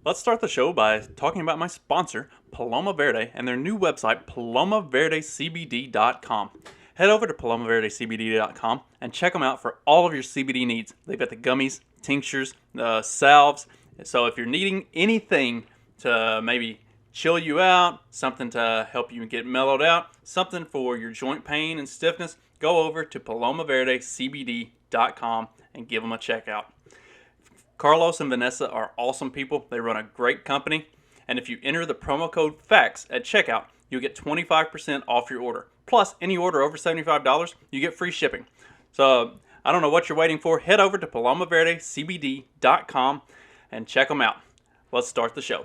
Let's start the show by talking about my sponsor, Paloma Verde, and their new website, palomaverdecbd.com. Head over to palomaverdecbd.com and check them out for all of your CBD needs. They've got the gummies, tinctures, salves. So if you're needing anything to maybe chill you out, something to help you get mellowed out, something for your joint pain and stiffness, go over to palomaverdecbd.com and give them a check out. Carlos and Vanessa are awesome people. They run a great company. And if you enter the promo code FACTS at checkout, you'll get 25% off your order. Plus, any order over $75, you get free shipping. So, I don't know what you're waiting for. Head over to palomaverdecbd.com and check them out. Let's start the show.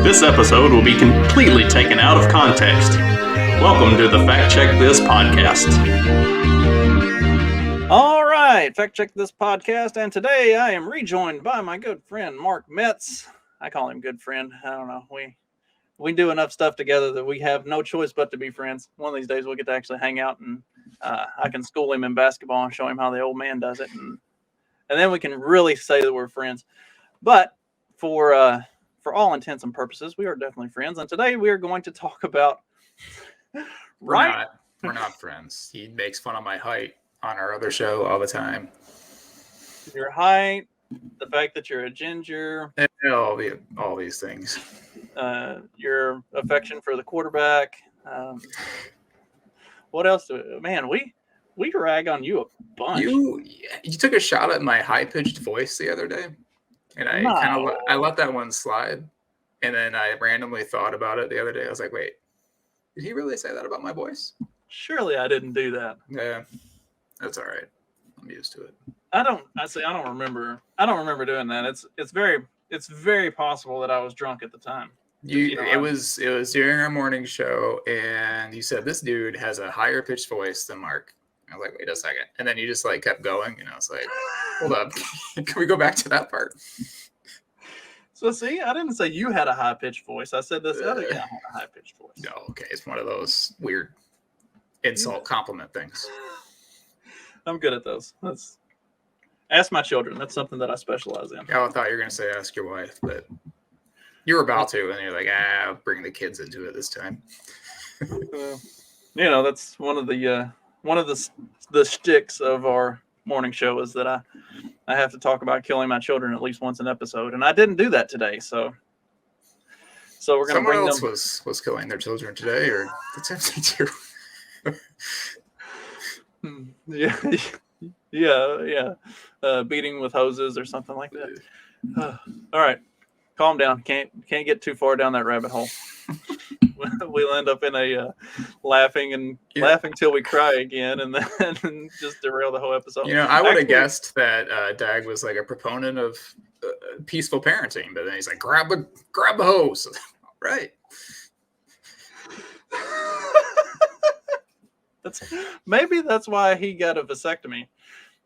This episode will be completely taken out of context. Welcome to the Fact Check This podcast. All right, Fact Check This podcast, and today I am rejoined by my good friend Mark Metz. I call him good friend. I don't know. We do enough stuff together that we have no choice but to be friends. One of these days we'll get to actually hang out, and I can school him in basketball and show him how the old man does it, and then we can really say that we're friends. But for all intents and purposes, we are definitely friends, and today we are going to talk about We're not friends. He makes fun of my height on our other show all the time. Your height, the fact that you're a ginger, and all these things. Your affection for the quarterback. What else? Man, we rag on you a bunch. You took a shot at my high-pitched voice the other day, and I let that one slide, and then I randomly thought about it the other day. I was like, wait, did he really say that about my voice? Surely I didn't do that. Yeah. That's all right. I'm used to it. I don't remember doing that. It's very possible that I was drunk at the time. It was during our morning show, and you said this dude has a higher pitched voice than Mark. I was like, wait a second, and then you just like kept going, and I was like, hold up, can we go back to that part? So see, I didn't say you had a high pitched voice. I said this other guy had a high pitched voice. No, okay, it's one of those weird insult compliment things. I'm good at those. Ask my children. That's something that I specialize in. Oh, I thought you were going to say ask your wife, but you were about to, and you're like, I'll bring the kids into it this time. That's one of the shticks of our morning show is that I have to talk about killing my children at least once an episode, and I didn't do that today. So we're going to bring else them. was killing their children today, or attempting to. Yeah. Beating with hoses or something like that. All right, calm down. Can't get too far down that rabbit hole. We'll end up in a laughing till we cry again, and then just derail the whole episode. I would have guessed that Dag was like a proponent of peaceful parenting, but then he's like, grab the hose, right? Maybe that's why he got a vasectomy.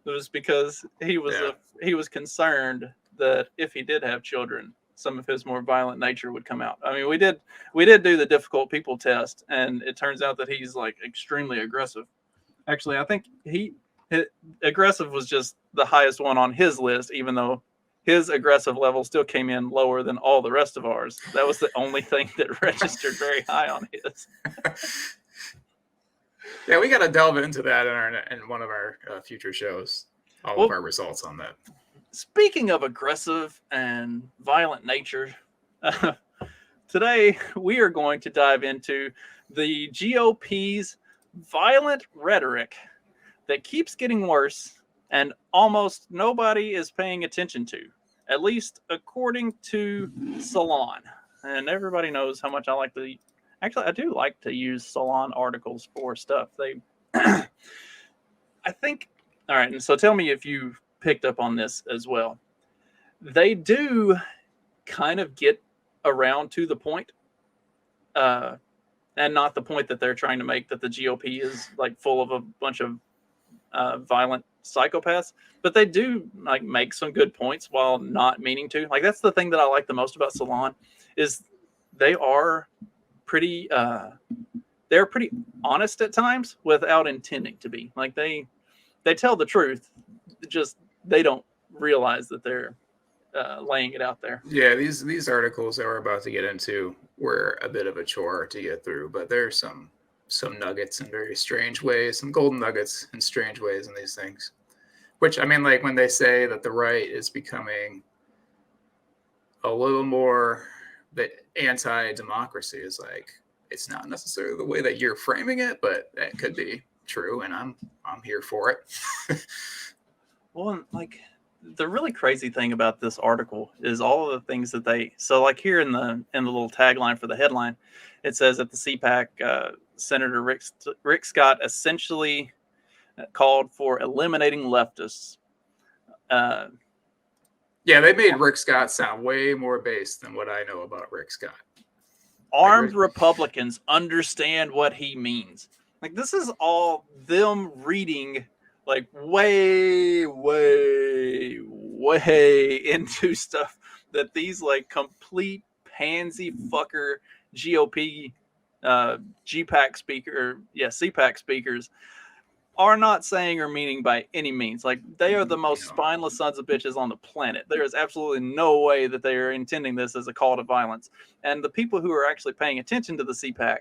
It was because he was concerned that if he did have children, some of his more violent nature would come out. I mean, we did do the difficult people test, and it turns out that he's like extremely aggressive. Actually, I think aggressive was just the highest one on his list, even though his aggressive level still came in lower than all the rest of ours. That was the only thing that registered very high on his. Yeah, we got to delve into that in one of our future shows. All of our results on that. Speaking of aggressive and violent nature, today we are going to dive into the GOP's violent rhetoric that keeps getting worse and almost nobody is paying attention to, at least according to Salon. And everybody knows how much I like to. Actually, I do like to use Salon articles for stuff. I think, all right, and so tell me if you picked up on this as well. They do kind of get around to the point, and not the point that they're trying to make, that the GOP is like full of a bunch of violent psychopaths, but they do like make some good points while not meaning to. Like, that's the thing that I like the most about Salon is they are pretty they're pretty honest at times without intending to be. Like they tell the truth, just they don't realize that they're laying it out there. Yeah, these articles that we're about to get into were a bit of a chore to get through, but there's some nuggets in very strange ways, some golden nuggets in strange ways in these things. Which, I mean, like when they say that the right is becoming a little more the anti-democracy, is like, it's not necessarily the way that you're framing it, but that could be true, and I'm here for it. Well, like the really crazy thing about this article is all of the things that like here in the little tagline for the headline, it says that the CPAC Senator Rick Scott essentially called for eliminating leftists. Yeah, they made Rick Scott sound way more based than what I know about Rick Scott. Armed Republicans understand what he means. Like, this is all them reading like way into stuff that these like complete pansy fucker GOP CPAC speakers are not saying or meaning by any means. Like, they are the most spineless sons of bitches on the planet. There is absolutely no way that they are intending this as a call to violence. And the people who are actually paying attention to the CPAC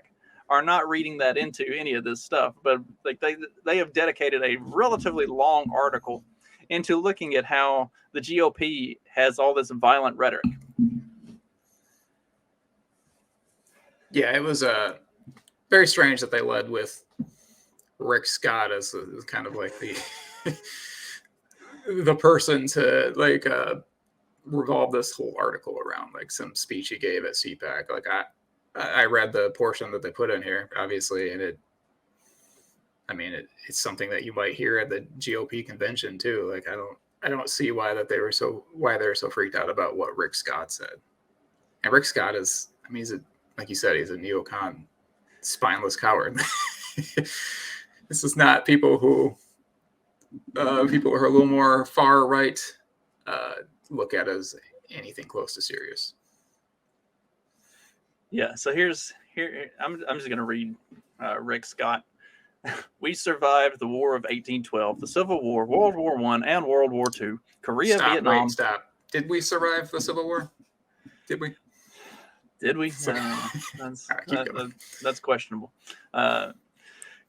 are not reading that into any of this stuff. But like they have dedicated a relatively long article into looking at how the GOP has all this violent rhetoric. Yeah, it was very strange that they led with Rick Scott as kind of like the person to like revolve this whole article around, like some speech he gave at CPAC. Like I read the portion that they put in here, obviously, and it's something that you might hear at the GOP convention too. Like I don't see why they're so freaked out about what Rick Scott said. And Rick Scott is, I mean, like you said, he's a neocon, spineless coward. This is not people who are a little more far right look at as anything close to serious. Yeah, so here I'm just going to read Rick Scott. We survived the War of 1812, the Civil War, World War I, and World War II, Korea, Vietnam. Stop. Did we survive the Civil War? Did we? Did we? That's questionable.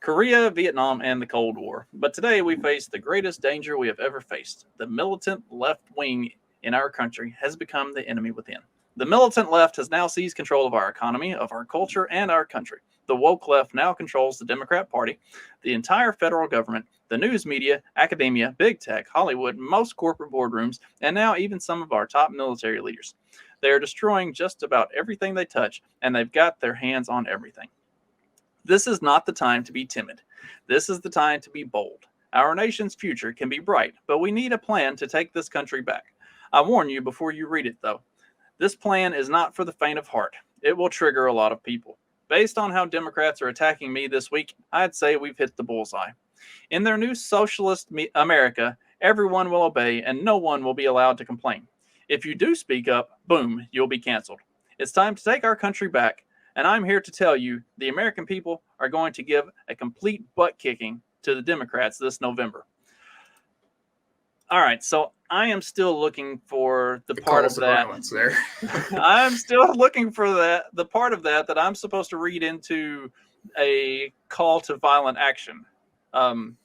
Korea, Vietnam, and the Cold War. But today we face the greatest danger we have ever faced. The militant left wing in our country has become the enemy within. The militant left has now seized control of our economy, of our culture, and our country. The woke left now controls the Democrat Party, the entire federal government, the news media, academia, big tech, Hollywood, most corporate boardrooms, and now even some of our top military leaders. They are destroying just about everything they touch, and they've got their hands on everything. This is not the time to be timid. This is the time to be bold. Our nation's future can be bright, but we need a plan to take this country back. I warn you before you read it, though. This plan is not for the faint of heart. It will trigger a lot of people. Based on how Democrats are attacking me this week, I'd say we've hit the bullseye. In their new socialist America, everyone will obey and no one will be allowed to complain. If you do speak up, boom, you'll be canceled. It's time to take our country back. And I'm here to tell you, the American people are going to give a complete butt kicking to the Democrats this November. All right, so I am still looking for the part of that. There. I'm still looking for the part of that I'm supposed to read into a call to violent action. And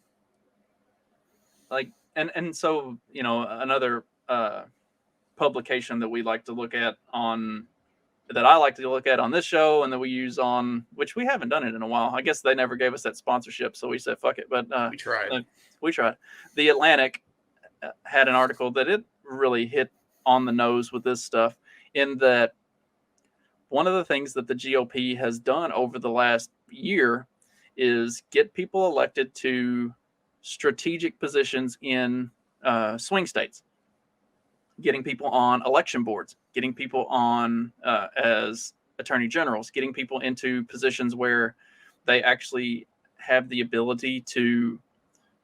so, you know, another publication that we like to look at that I like to look at on this show, and that we use on, which we haven't done it in a while. I guess they never gave us that sponsorship, so we said fuck it. But we tried. The Atlantic had an article that it really hit on the nose with this stuff, in that one of the things that the GOP has done over the last year is get people elected to strategic positions in swing states, getting people on election boards, getting people on as attorney generals, getting people into positions where they actually have the ability to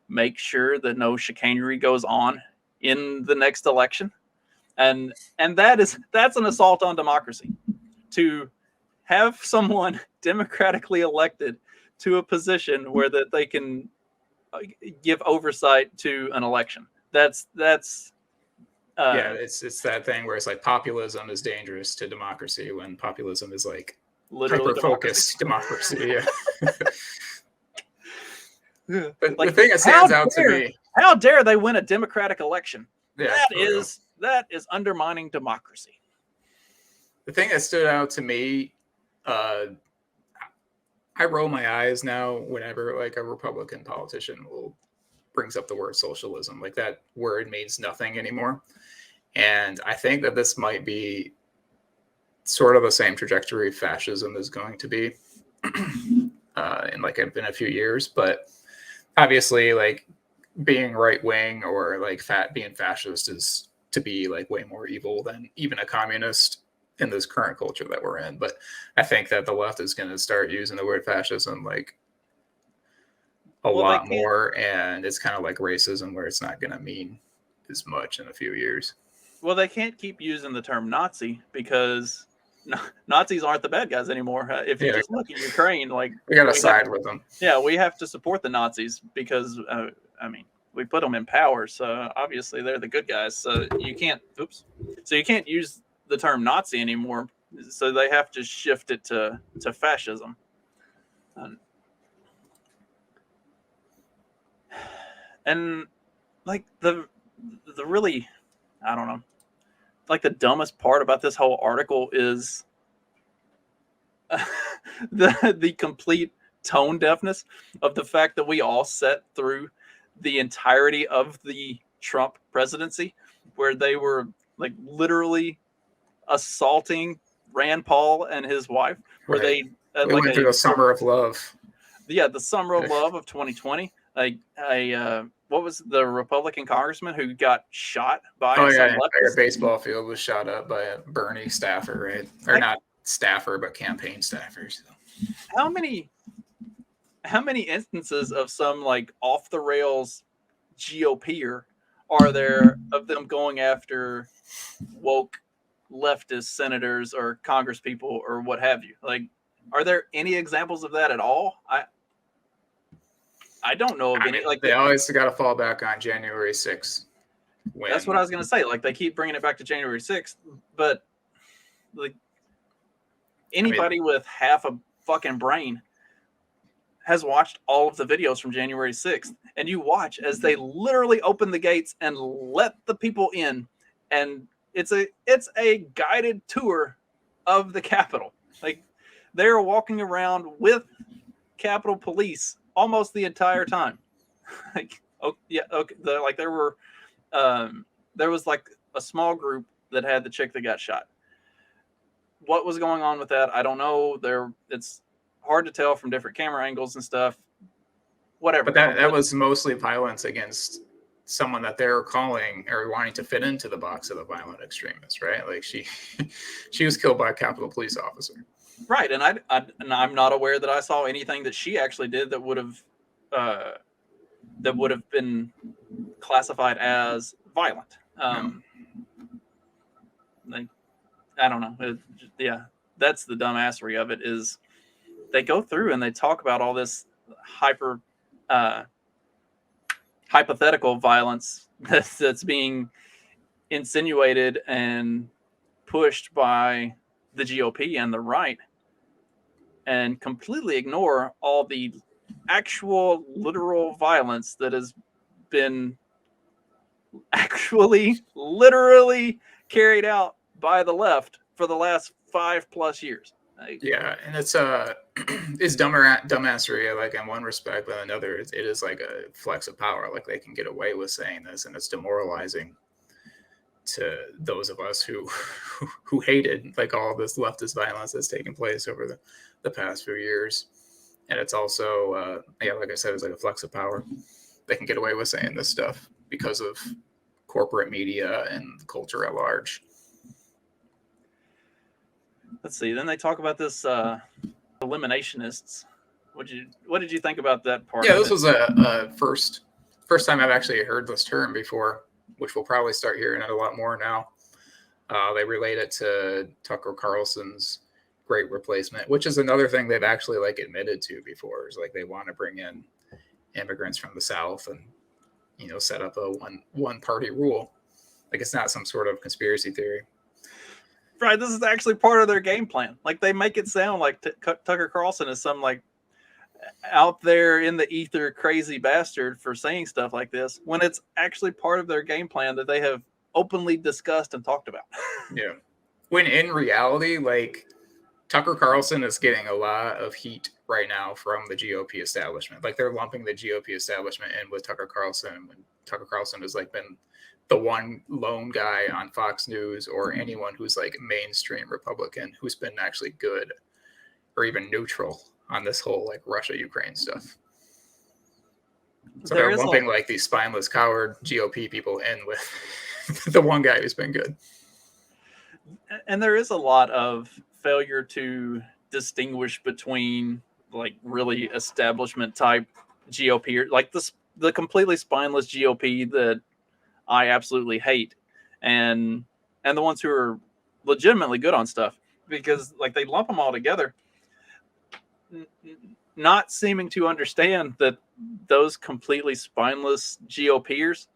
make sure that no chicanery goes on in the next election. And that's an assault on democracy, to have someone democratically elected to a position where that they can give oversight to an election. That's Yeah, it's that thing where it's like populism is dangerous to democracy when populism is like literally hyper-focused democracy. Yeah. But like, the thing that stands out to me, how dare they win a democratic election? Yeah, that is undermining democracy. The thing that stood out to me, I roll my eyes now whenever like a Republican politician brings up the word socialism. Like that word means nothing anymore. And I think that this might be sort of the same trajectory fascism is going to be in a few years. But obviously, like being right wing or like being fascist is to be like way more evil than even a communist in this current culture that we're in. But I think that the left is going to start using the word fascism like a lot more, and it's kind of like racism where it's not going to mean as much in a few years. Well, they can't keep using the term Nazi because Nazis aren't the bad guys anymore. If you just look at Ukraine, like we got to side with them. Yeah, we have to support the Nazis because we put them in power, so obviously they're the good guys. So you can't use the term Nazi anymore. So they have to shift it to fascism. And like the really, I don't know, like the dumbest part about this whole article is the complete tone deafness of the fact that we all sat through the entirety of the Trump presidency, where they were like literally assaulting Rand Paul and his wife, where they went through the summer of love. Yeah, the summer of love of 2020. Like what was the Republican congressman who got shot by? A baseball field was shot up by a Bernie staffer, right? Or not staffer, but campaign staffers. So. How many instances of some like off the rails GOPer are there of them going after woke leftist senators or congresspeople or what have you? Like, are there any examples of that at all? I don't know of any. Like they always got to fall back on January 6th. That's what I was going to say. Like they keep bringing it back to January 6th, but like anybody with half a fucking brain has watched all of the videos from January 6th, and you watch as they literally open the gates and let the people in, and it's a guided tour of the Capitol. Like they're walking around with Capitol Police almost the entire time. Like, oh yeah, okay. There was like a small group that had the chick that got shot. What was going on with that? I don't know. It's hard to tell from different camera angles and stuff. Whatever. But that was mostly violence against someone that they're calling or wanting to fit into the box of the violent extremist, right? Like she was killed by a Capitol Police officer. Right, and I'm not aware that I saw anything that she actually did that would have been classified as violent. Like, I don't know. That's the dumbassery of it. Is they go through and they talk about all this hypothetical violence that's being insinuated and pushed by the GOP and the right, and completely ignore all the actual literal violence that has been actually literally carried out by the left for the last 5+ years. Yeah, and it's dumbassery, like in one respect, but in another, it is like a flex of power. Like they can get away with saying this, and it's demoralizing to those of us who hated like all this leftist violence that's taken place over the past few years. And it's also like I said, it's like a flex of power. They can get away with saying this stuff because of corporate media and culture at large. Let's see. Then they talk about this eliminationists. What did you think about that part? Yeah, this was a first time I've actually heard this term before, which we'll probably start hearing it a lot more now. They relate it to Tucker Carlson's Great Replacement, which is another thing they've actually like admitted to before. Is like they want to bring in immigrants from the South and set up a one party rule. Like it's not some sort of conspiracy theory. Right, this is actually part of their game plan. Like they make it sound like Tucker Carlson is some like out there in the ether crazy bastard for saying stuff like this, when it's actually part of their game plan that they have openly discussed and talked about. Yeah. When in reality, like Tucker Carlson is getting a lot of heat right now from the GOP establishment. Like they're lumping the GOP establishment in with Tucker Carlson when Tucker Carlson has like been the one lone guy on Fox News or anyone who's like mainstream Republican who's been actually good or even neutral on this whole like Russia-Ukraine stuff. So they're lumping like these spineless coward GOP people in with the one guy who's been good. And there is a lot of failure to distinguish between like really establishment type GOP, like the completely spineless GOP that I absolutely hate, and the ones who are legitimately good on stuff, because like they lump them all together, not seeming to understand that those completely spineless GOPers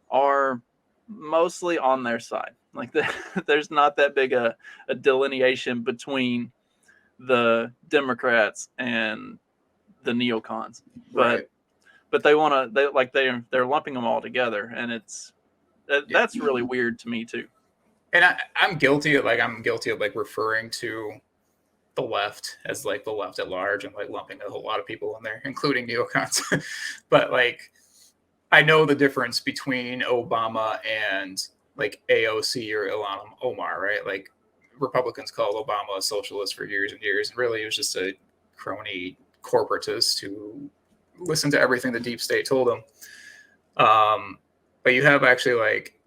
are mostly on their side. Like there's not that big a delineation between the Democrats and the neocons, but they want to they're lumping them all together, and that's really weird to me too. And I'm guilty of like referring to the left as like the left at large and like lumping a whole lot of people in there, including neocons. But like I know the difference between Obama and like AOC or Ilhan Omar, right? Like Republicans called Obama a socialist for years and years, and really he was just a crony corporatist who listened to everything the deep state told him. But you have actually like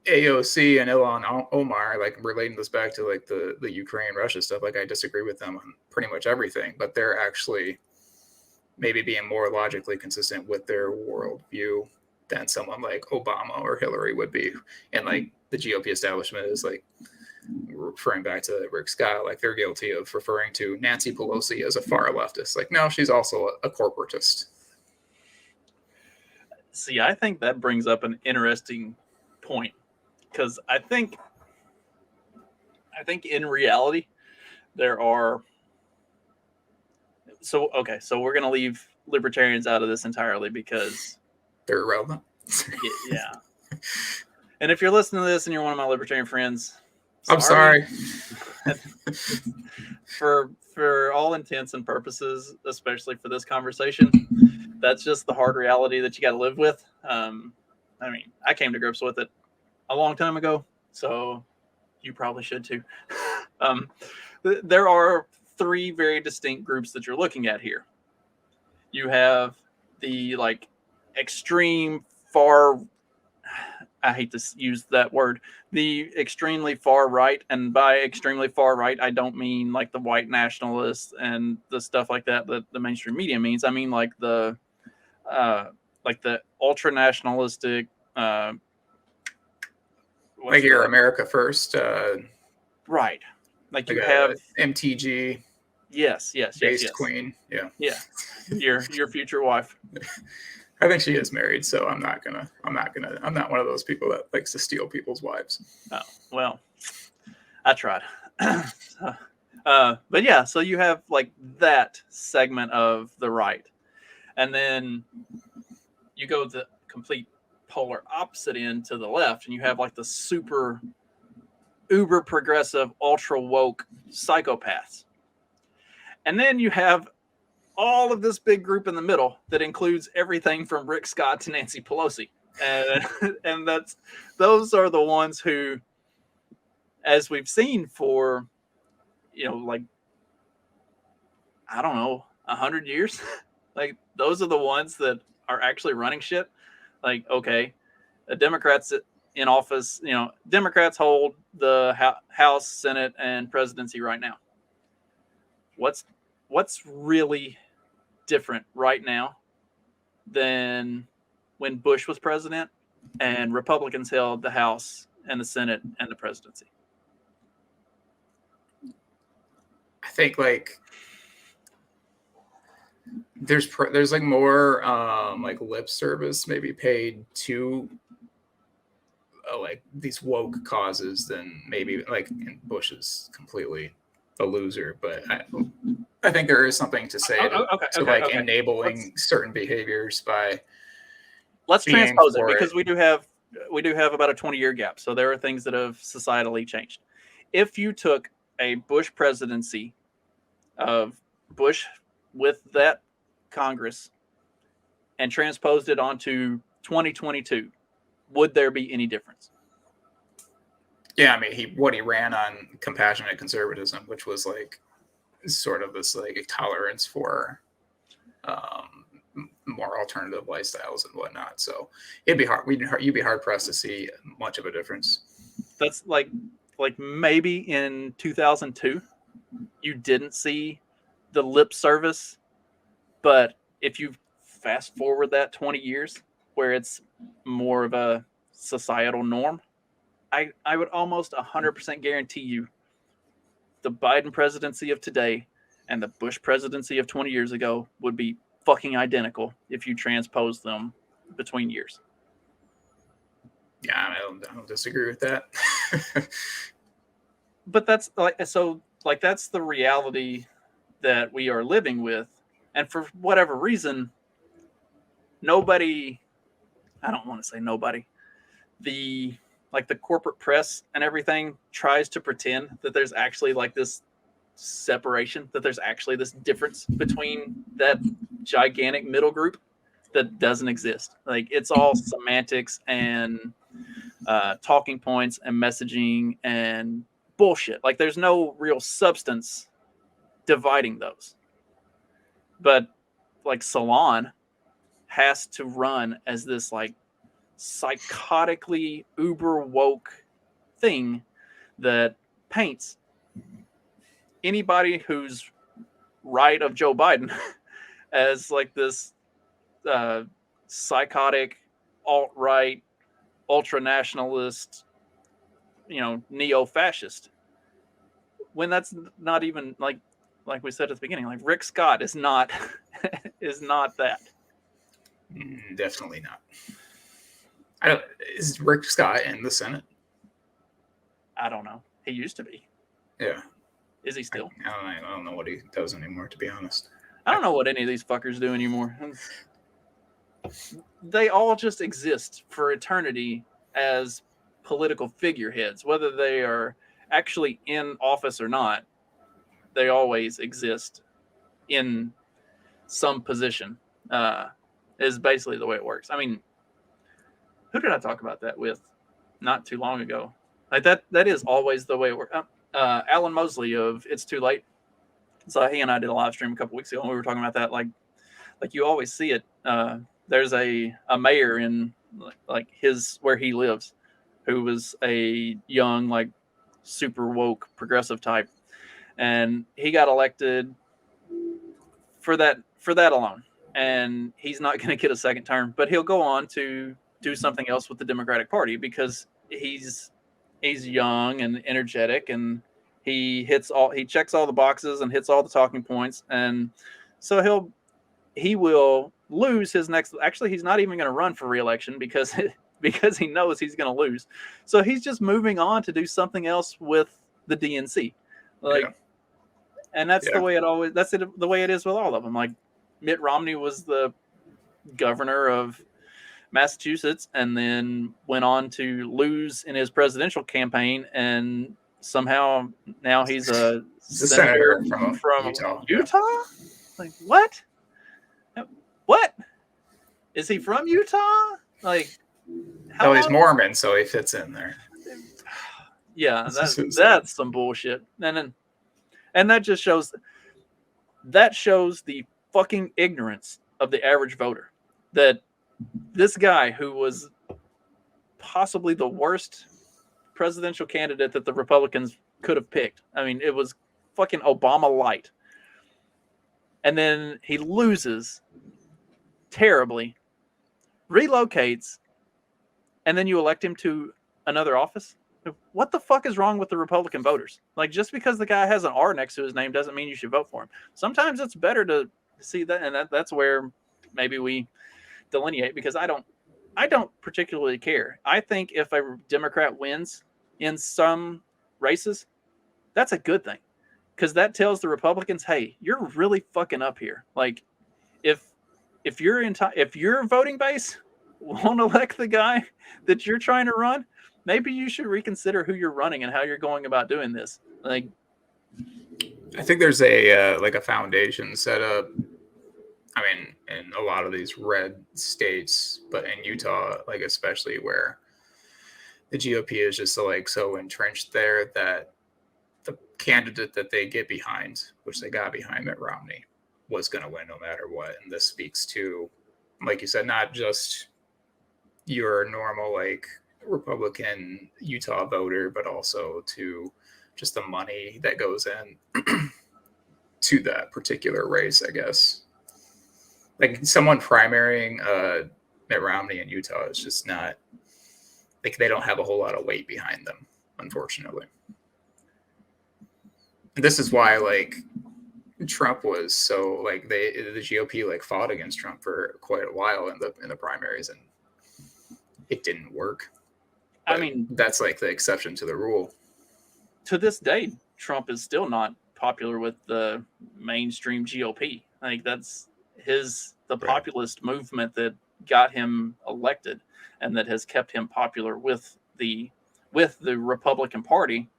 AOC and Ilhan Omar, like relating this back to like the Ukraine Russia stuff. Like I disagree with them on pretty much everything, but they're actually maybe being more logically consistent with their worldview than someone like Obama or Hillary would be. And like the GOP establishment is like referring back to Rick Scott, like they're guilty of referring to Nancy Pelosi as a far leftist. Like, no, she's also a corporatist. See, I think that brings up an interesting point, because I think in reality there are so we're going to leave libertarians out of this entirely because they're irrelevant. Yeah. And if you're listening to this and you're one of my libertarian friends, I'm sorry. For all intents and purposes, especially for this conversation, that's just the hard reality that you got to live with. I mean, I came to grips with it a long time ago, so you probably should too. There are three very distinct groups that you're looking at here. You have the like extreme far, I hate to use that word, the extremely far right. And by extremely far right, I don't mean like the white nationalists and the stuff like that the mainstream media means. I mean like the ultra nationalistic, like your America First, right? Like you have MTG. Yes. Queen. Yeah. Your future wife. I think she is married, so I'm not one of those people that likes to steal people's wives. Oh, well, I tried. But yeah, so you have like that segment of the right. And then you go the complete polar opposite end to the left, and you have like the super uber progressive, ultra woke psychopaths. And then you have all of this big group in the middle that includes everything from Rick Scott to Nancy Pelosi. And those are the ones who, as we've seen for, like, I don't know, 100 years, like those are the ones that are actually running shit. Like, okay, the Democrats in office, Democrats hold the House, Senate, and presidency right now. What's really different right now than when Bush was president and Republicans held the House and the Senate and the presidency? I think like there's like more like lip service maybe paid to like these woke causes, then maybe like Bush is completely a loser. But I think there is something to say to enabling certain behaviors by. Let's transpose it, because we do have about a 20-year gap. So there are things that have societally changed. If you took a Bush presidency of Bush with that Congress and transposed it onto 2022, would there be any difference? Yeah, I mean, he ran on compassionate conservatism, which was like sort of this like tolerance for more alternative lifestyles and whatnot. So it'd be hard. You'd be hard pressed to see much of a difference. That's like maybe in 2002, you didn't see the lip service, but if you fast forward that 20 years, where it's more of a societal norm, I would almost 100% guarantee you the Biden presidency of today and the Bush presidency of 20 years ago would be fucking identical if you transpose them between years. Yeah, I don't disagree with that. But that's that's the reality that we are living with. And for whatever reason, nobody, I don't want to say nobody, the corporate press and everything tries to pretend that there's actually like this separation, that there's actually this difference between that gigantic middle group that doesn't exist. Like, it's all semantics and talking points and messaging and bullshit. Like, there's no real substance dividing those. But like Salon has to run as this like psychotically uber woke thing that paints anybody who's right of Joe Biden as like this psychotic alt-right ultra-nationalist, neo-fascist, when that's not even like we said at the beginning, like Rick Scott is not is not that. Definitely not. Is Rick Scott in the Senate? I don't know. He used to be. Yeah. Is he still? I don't know what he does anymore, to be honest. I don't know what any of these fuckers do anymore. They all just exist for eternity as political figureheads, whether they are actually in office or not. They always exist in some position. Is basically the way it works. I mean, who did I talk about that with not too long ago? Like that is always the way it works. Alan Mosley of It's Too Late. So he and I did a live stream a couple weeks ago, and we were talking about that. Like you always see it. There's a mayor in like where he lives, who was a young, like super woke progressive type, and he got elected for that alone. And he's not going to get a second term, but he'll go on to do something else with the Democratic Party because he's young and energetic, and he checks all the boxes and hits all the talking points, and so he will lose his next. Actually, he's not even going to run for re-election because he knows he's going to lose. So he's just moving on to do something else with the DNC, and that's the way the way it is with all of them. Like, Mitt Romney was the governor of Massachusetts and then went on to lose in his presidential campaign, and somehow now he's a senator from Utah. Utah? Like, what? What? Is he from Utah? Like, no, he's Mormon, so he fits in there. Yeah, that's some bullshit. And that just shows the fucking ignorance of the average voter, that this guy, who was possibly the worst presidential candidate that the Republicans could have picked. I mean, it was fucking Obama light. And then he loses terribly, relocates, and then you elect him to another office. What the fuck is wrong with the Republican voters? Like, just because the guy has an R next to his name doesn't mean you should vote for him. Sometimes it's better to see that, and that's where maybe we delineate, because I don't I don't particularly care. I think if a Democrat wins in some races, that's a good thing, because that tells the Republicans, hey, you're really fucking up here. Like, if if your voting base won't elect the guy that you're trying to run, maybe you should reconsider who you're running and how you're going about doing this. Like, I think there's a like a foundation set up. I mean, in a lot of these red states, but in Utah, like especially where the GOP is just like so entrenched there that the candidate that they get behind, which they got behind Mitt Romney, was going to win no matter what. And this speaks to, like you said, not just your normal like Republican Utah voter, but also to just the money that goes in to that particular race, I guess. Like someone primarying Mitt Romney in Utah is just not, like they don't have a whole lot of weight behind them, unfortunately. And this is why like Trump was so like the GOP like fought against Trump for quite a while in the primaries, and it didn't work. But I mean, that's like the exception to the rule. To this day, Trump is still not popular with the mainstream GOP. Like, that's the populist movement that got him elected and that has kept him popular with the Republican Party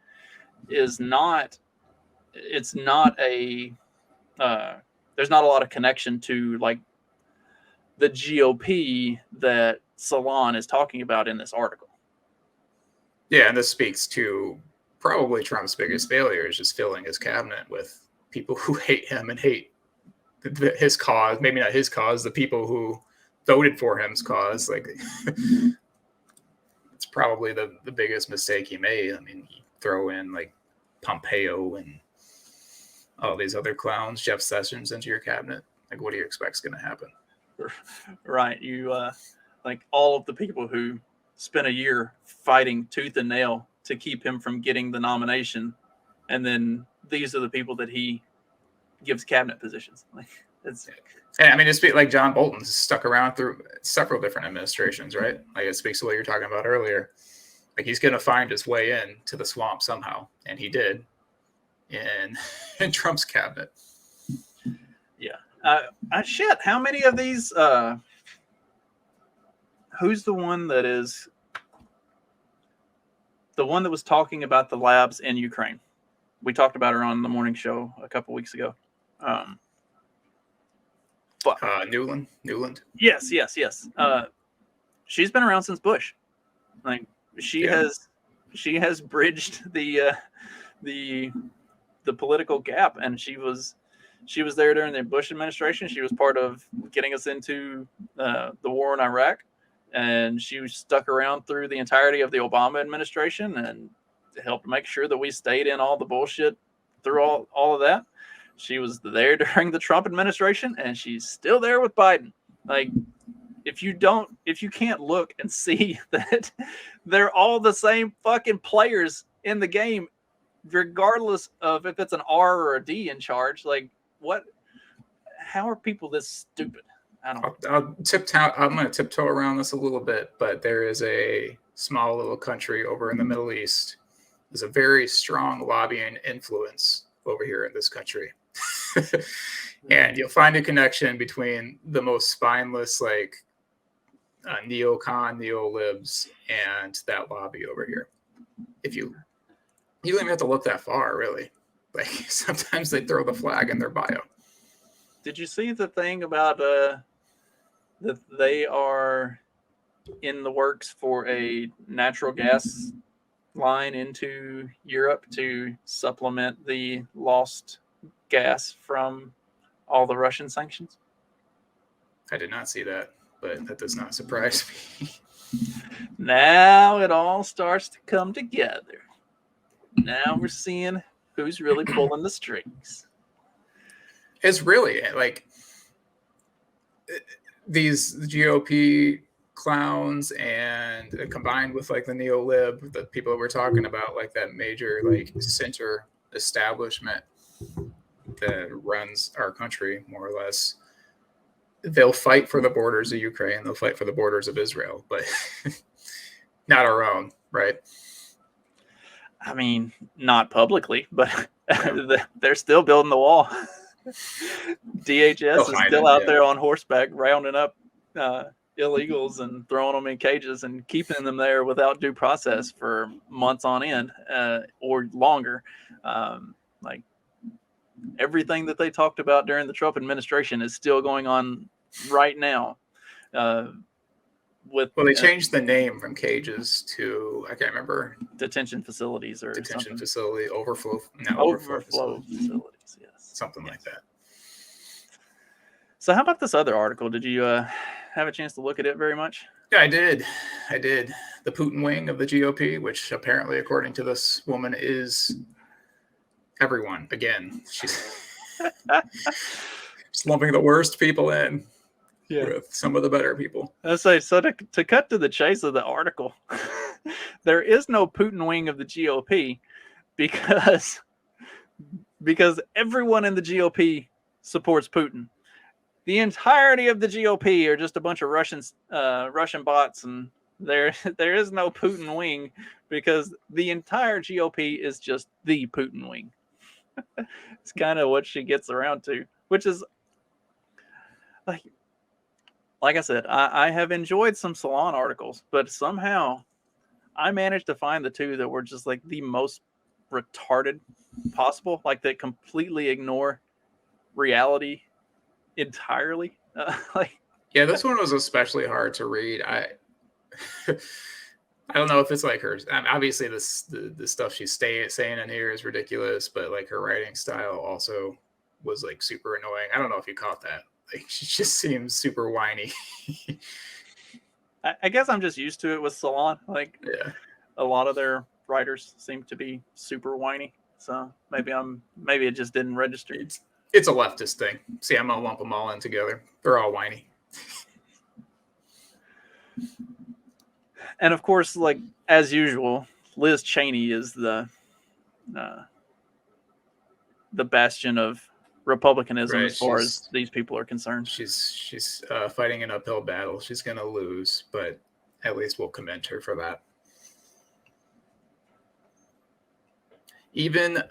is not. It's not a. There's not a lot of connection to like the GOP that Salon is talking about in this article. Yeah, and this speaks to probably Trump's biggest failure is just filling his cabinet with people who hate him and hate his cause. Maybe not his cause, the people who voted for him's cause. Like, it's probably the biggest mistake he made. I mean, you throw in like Pompeo and all these other clowns, Jeff Sessions, into your cabinet. Like, what do you expect is going to happen? Right. You like all of the people who spent a year fighting tooth and nail to keep him from getting the nomination, and then these are the people that he gives cabinet positions. Like, it's. And I mean, it's like John Bolton's stuck around through several different administrations, right? Like, it speaks to what you were talking about earlier. Like, he's going to find his way in to the swamp somehow, and he did in Trump's cabinet. Yeah. Shit. How many of these? Who's the one that is the one that was talking about the labs in Ukraine? We talked about her on the morning show a couple weeks ago. Newland. Yes. She's been around since Bush. Like, she has bridged the political gap, and she was there during the Bush administration. She was part of getting us into the war in Iraq, and she stuck around through the entirety of the Obama administration and helped make sure that we stayed in all the bullshit through all of that. She was there during the Trump administration, and she's still there with Biden. Like, if you can't look and see that they're all the same fucking players in the game, regardless of if it's an R or a D in charge, like, how are people this stupid? I don't know. I'm going to tiptoe around this a little bit, but there is a small little country over in the Middle East. There's a very strong lobbying influence over here in this country. And you'll find a connection between the most spineless, like neocon, neo-libs, and that lobby over here. You don't even have to look that far, really. Like, sometimes they throw the flag in their bio. Did you see the thing about that they are in the works for a natural gas line into Europe to supplement the lost gas from all the Russian sanctions? I did not see that, but that does not surprise me. Now it all starts to come together. Now we're seeing who's really pulling the strings. It's really like these GOP clowns, and combined with like the neo-lib, the people that we're talking about, like that major like center establishment that runs our country more or less. they'll fight for the borders of Ukraine. They'll fight for the borders of Israel, but not our own, right? I mean, not publicly, but Yeah. they're still building the wall. DHS is still out there on horseback rounding up illegals and throwing them in cages and keeping them there without due process for months on end or longer. Like everything that they talked about during the Trump administration is still going on right now. Well, they changed the name from cages to, I can't remember, detention facilities or detention something. Facility, overflow facilities, yes, something like that. So how about this other article? Did you have a chance to look at it very much? Yeah, I did. The Putin wing of the GOP, which apparently, according to this woman, is everyone. Again, she's just lumping the worst people in with some of the better people. I say, so to cut to the chase of the article, there is no Putin wing of the GOP because everyone in the GOP supports Putin. The entirety of the GOP are just a bunch of Russian bots, and there is no Putin wing because the entire GOP is just the Putin wing. It's kind of what she gets around to, which is like I said, I have enjoyed some Salon articles, but somehow I managed to find the two that were just like the most retarded possible, like that completely ignore reality entirely. Yeah, this one was especially hard to read. I don't know if it's like her. Obviously, the stuff she's saying in here is ridiculous, but like her writing style also was like super annoying. I don't know if you caught that. Like she just seems super whiny. I guess I'm just used to it with Salon. Like, yeah, a lot of their writers seem to be super whiny. So maybe it just didn't register. It's a leftist thing. See, I'm gonna lump them all in together. They're all whiny. And of course, like as usual, Liz Cheney is the bastion of Republicanism, right, as far as these people are concerned. She's fighting an uphill battle. She's going to lose, but at least we'll commend her for that. Even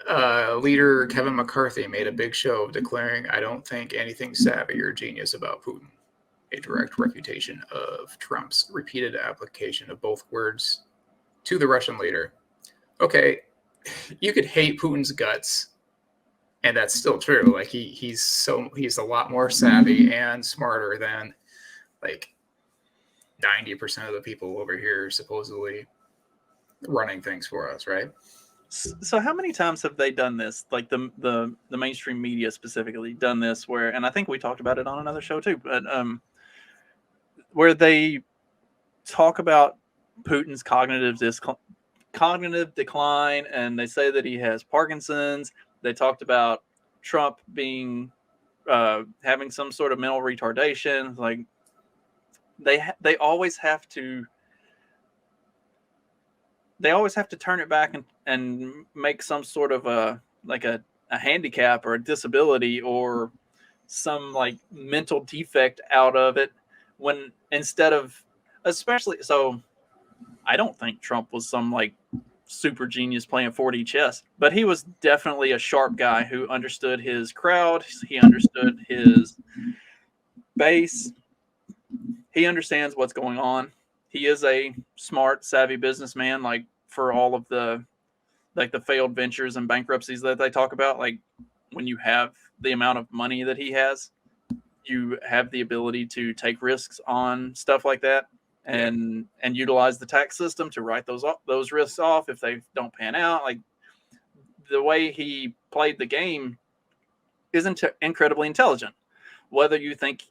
leader Kevin McCarthy made a big show of declaring, "I don't think anything savvy or genius about Putin," a direct refutation of Trump's repeated application of both words to the Russian leader. Okay, you could hate Putin's guts, and that's still true. Like he's a lot more savvy and smarter than like 90% of the people over here supposedly running things for us, right? So how many times have they done this? Like the mainstream media specifically done this where, and I think we talked about it on another show too, but where they talk about Putin's cognitive decline, and they say that he has Parkinson's. They talked about Trump being having some sort of mental retardation. Like they always have to turn it back and make some sort of a handicap or a disability or some like mental defect out of it, when instead of, especially, so I don't think Trump was some like super genius playing 4D chess, but he was definitely a sharp guy who understood his crowd. He understood his base. He understands what's going on. He is a smart, savvy businessman. Like for all of the failed ventures and bankruptcies that they talk about, like when you have the amount of money that he has, you have the ability to take risks on stuff like that and utilize the tax system to write those risks off if they don't pan out. Like the way he played the game isn't incredibly intelligent. Whether you think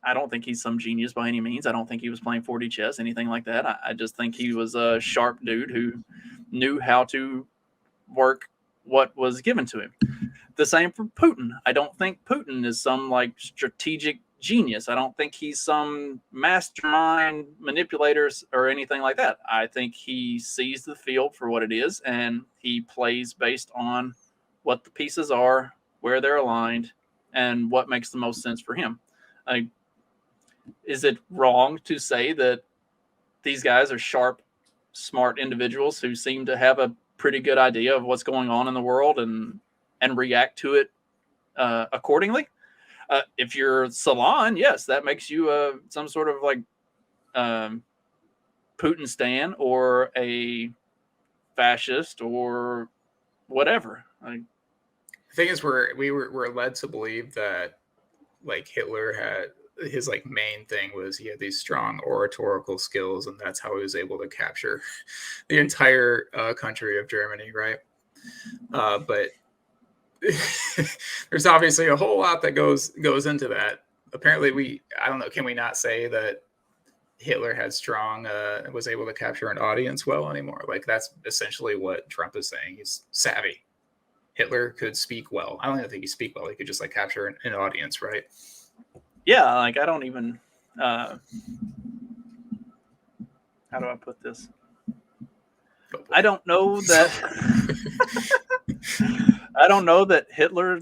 I don't think he's some genius by any means. I don't think he was playing 4D chess, anything like that. I just think he was a sharp dude who knew how to work what was given to him. The same for Putin. I don't think Putin is some like strategic genius. I don't think he's some mastermind manipulators or anything like that. I think he sees the field for what it is, and he plays based on what the pieces are, where they're aligned, and what makes the most sense for him. Like, is it wrong to say that these guys are sharp, smart individuals who seem to have a pretty good idea of what's going on in the world and react to it accordingly? If you're Salon, yes, that makes you some sort of like Putin stan or a fascist or whatever. The thing is, we're led to believe that like Hitler had his like main thing was he had these strong oratorical skills, and that's how he was able to capture the entire country of Germany, right? But there's obviously a whole lot that goes into that. Apparently, I don't know. Can we not say that Hitler had strong, was able to capture an audience well anymore? Like that's essentially what Trump is saying. He's savvy. Hitler could speak well. I don't even think he speak well. He could just like capture an audience, right? Yeah, like I don't even. How do I put this? I don't know that. I don't know that Hitler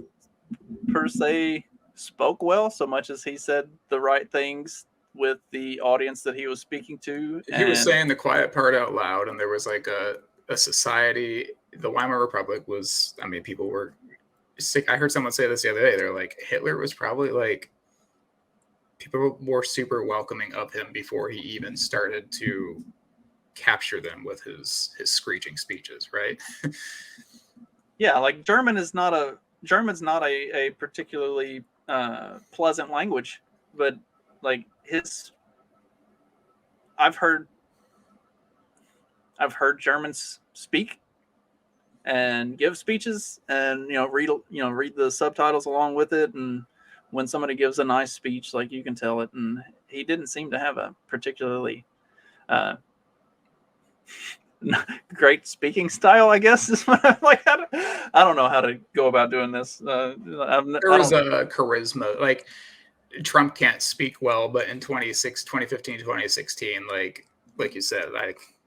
per se spoke well so much as he said the right things with the audience that he was speaking to. He was saying the quiet part out loud, and there was like a society. The Weimar Republic was, I mean, people were sick. I heard someone say this the other day. They're like, Hitler was probably like, people were super welcoming of him before he even started to capture them with his screeching speeches, right? Yeah, like German's not a particularly pleasant language, but like I've heard Germans speak and give speeches, and read the subtitles along with it, and when somebody gives a nice speech, like you can tell it, and he didn't seem to have a particularly great speaking style, I guess is what I'm like. I don't know how to go about doing this. There was a charisma. Like Trump can't speak well, but in 2015, 2016, like you said,